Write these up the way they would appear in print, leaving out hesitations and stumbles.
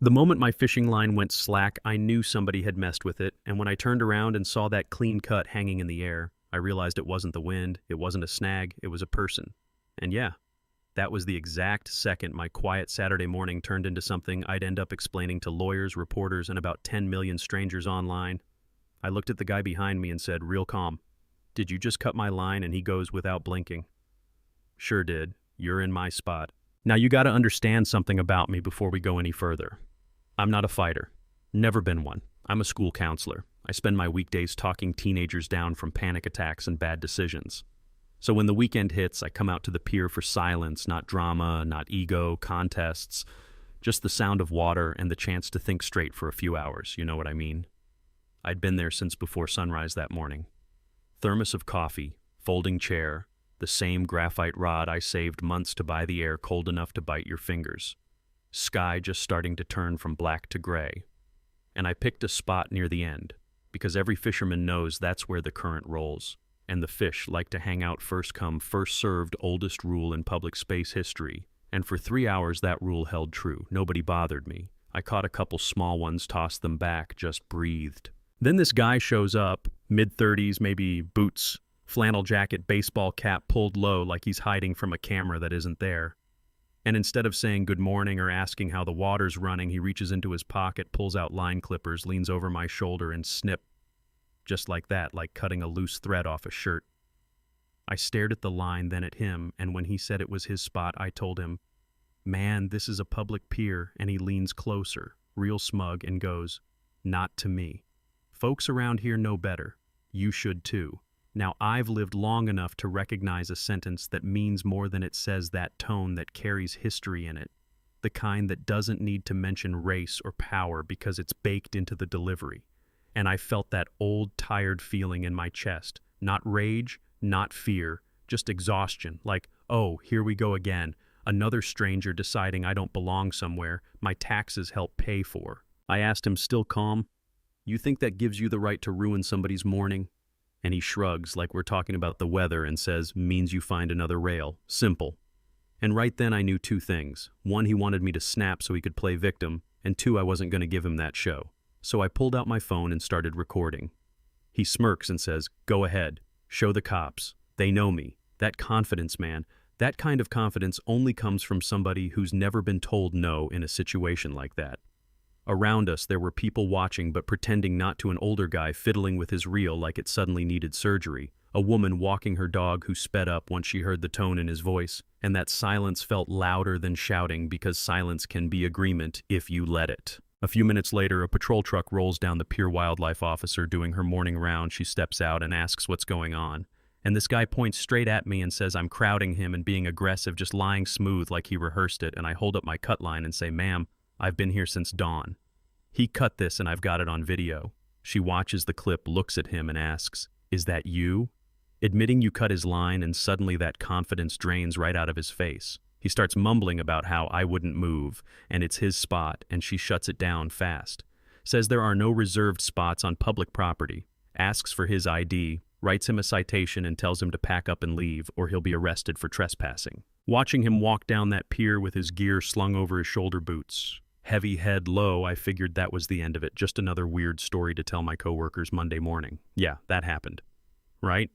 The moment my fishing line went slack, I knew somebody had messed with it, and when I turned around and saw that clean cut hanging in the air, I realized it wasn't the wind, it wasn't a snag, it was a person. And yeah, that was the exact second my quiet Saturday morning turned into something I'd end up explaining to lawyers, reporters, and about 10 million strangers online. I looked at the guy behind me and said, real calm, "Did you just cut my line?" And he goes without blinking, "Sure did. You're in my spot." Now you gotta understand something about me before we go any further. I'm not a fighter. Never been one. I'm a school counselor. I spend my weekdays talking teenagers down from panic attacks and bad decisions. So when the weekend hits, I come out to the pier for silence, not drama, not ego, contests, just the sound of water and the chance to think straight for a few hours, you know what I mean? I'd been there since before sunrise that morning. Thermos of coffee, folding chair, the same graphite rod I saved months to buy the air cold enough to bite your fingers. Sky just starting to turn from black to gray. And I picked a spot near the end, because every fisherman knows that's where the current rolls, and the fish like to hang out first come, first served, oldest rule in public space history. And for 3 hours that rule held true. Nobody bothered me. I caught a couple small ones, tossed them back, just breathed. Then this guy shows up, mid-30s, maybe boots, flannel jacket, baseball cap pulled low like he's hiding from a camera that isn't there. And instead of saying good morning or asking how the water's running, he reaches into his pocket, pulls out line clippers, leans over my shoulder and snip. Just like that, like cutting a loose thread off a shirt. I stared at the line, then at him, and when he said it was his spot, I told him, "Man, this is a public pier," and he leans closer, real smug, and goes, "Not to me. Folks around here know better. You should too." Now, I've lived long enough to recognize a sentence that means more than it says, that tone that carries history in it, the kind that doesn't need to mention race or power because it's baked into the delivery. And I felt that old, tired feeling in my chest, not rage, not fear, just exhaustion, like, oh, here we go again, another stranger deciding I don't belong somewhere my taxes help pay for. I asked him, still calm, "You think that gives you the right to ruin somebody's morning?" And he shrugs like we're talking about the weather and says, "Means you find another rail. Simple." And right then I knew two things. One, he wanted me to snap so he could play victim, and two, I wasn't going to give him that show. So I pulled out my phone and started recording. He smirks and says, "Go ahead. Show the cops. They know me." That confidence, man. That kind of confidence only comes from somebody who's never been told no in a situation like that. Around us, there were people watching but pretending not to, an older guy fiddling with his reel like it suddenly needed surgery, a woman walking her dog who sped up once she heard the tone in his voice, and that silence felt louder than shouting because silence can be agreement if you let it. A few minutes later, a patrol truck rolls down the Pier wildlife officer doing her morning round. She steps out and asks what's going on. And this guy points straight at me and says I'm crowding him and being aggressive, just lying smooth like he rehearsed it, and I hold up my cut line and say, "Ma'am, I've been here since dawn." He cut this and I've got it on video. She watches the clip, looks at him and asks, "Is that you?" Admitting you cut his line, and suddenly that confidence drains right out of his face. He starts mumbling about how I wouldn't move, and it's his spot, and she shuts it down fast. Says there are no reserved spots on public property, asks for his ID, writes him a citation and tells him to pack up and leave or he'll be arrested for trespassing. Watching him walk down that pier with his gear slung over his shoulder boots, heavy head low, I figured that was the end of it, just another weird story to tell my coworkers Monday morning. Yeah, that happened. Right?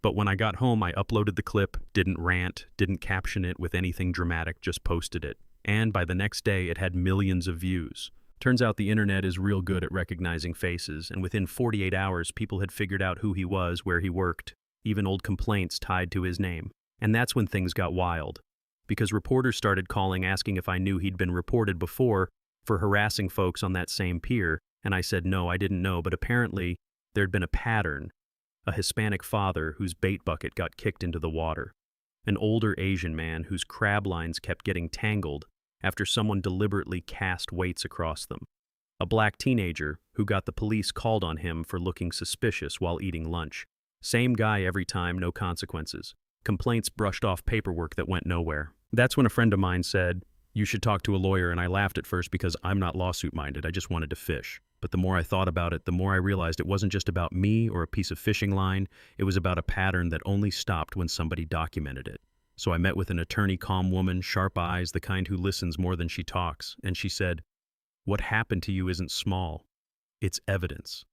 But when I got home, I uploaded the clip, didn't rant, didn't caption it with anything dramatic, just posted it. And by the next day, it had millions of views. Turns out the internet is real good at recognizing faces, and within 48 hours, people had figured out who he was, where he worked, even old complaints tied to his name. And that's when things got wild, because reporters started calling asking if I knew he'd been reported before for harassing folks on that same pier, and I said no, I didn't know, but apparently there'd been a pattern. A Hispanic father whose bait bucket got kicked into the water. An older Asian man whose crab lines kept getting tangled after someone deliberately cast weights across them. A black teenager who got the police called on him for looking suspicious while eating lunch. Same guy every time, no consequences. Complaints brushed off paperwork that went nowhere. That's when a friend of mine said, "You should talk to a lawyer," and I laughed at first because I'm not lawsuit-minded, I just wanted to fish. But the more I thought about it, the more I realized it wasn't just about me or a piece of fishing line, it was about a pattern that only stopped when somebody documented it. So I met with an attorney, calm woman, sharp eyes, the kind who listens more than she talks, and she said, What happened to you isn't small. It's evidence.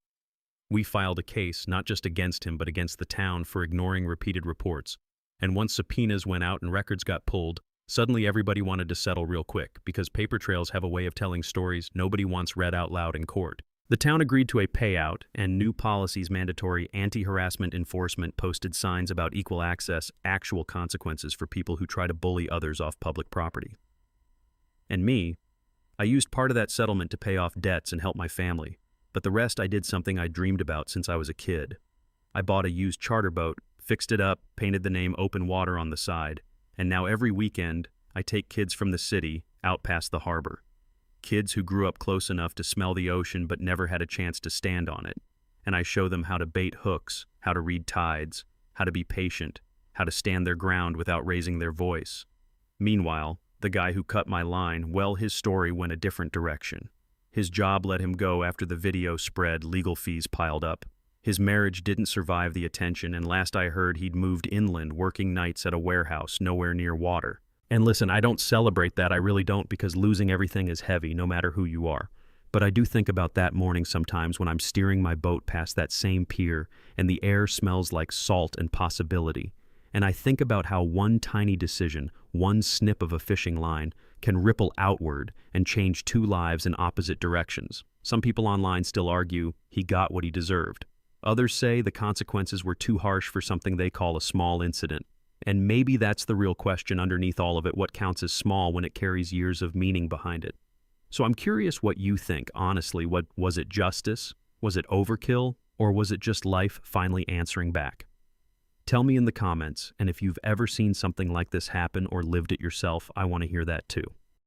We filed a case not just against him but against the town for ignoring repeated reports. And once subpoenas went out and records got pulled, suddenly everybody wanted to settle real quick because paper trails have a way of telling stories nobody wants read out loud in court. The town agreed to a payout, and new policies mandatory anti-harassment enforcement posted signs about equal access, actual consequences for people who try to bully others off public property. And me, I used part of that settlement to pay off debts and help my family, but the rest I did something I dreamed about since I was a kid. I bought a used charter boat, fixed it up, painted the name Open Water on the side, and now every weekend I take kids from the city out past the harbor. Kids who grew up close enough to smell the ocean but never had a chance to stand on it. And I show them how to bait hooks, how to read tides, how to be patient, how to stand their ground without raising their voice. Meanwhile, the guy who cut my line, well, his story went a different direction. His job let him go after the video spread, legal fees piled up. His marriage didn't survive the attention, and last I heard he'd moved inland, working nights at a warehouse nowhere near water. And listen, I don't celebrate that, I really don't, because losing everything is heavy, no matter who you are. But I do think about that morning sometimes when I'm steering my boat past that same pier, and the air smells like salt and possibility. And I think about how one tiny decision, one snip of a fishing line, can ripple outward and change two lives in opposite directions. Some people online still argue he got what he deserved. Others say the consequences were too harsh for something they call a small incident. And maybe that's the real question underneath all of it, what counts as small when it carries years of meaning behind it. So I'm curious what you think, honestly. Was it justice? Was it overkill? Or was it just life finally answering back? Tell me in the comments, and if you've ever seen something like this happen or lived it yourself, I want to hear that too.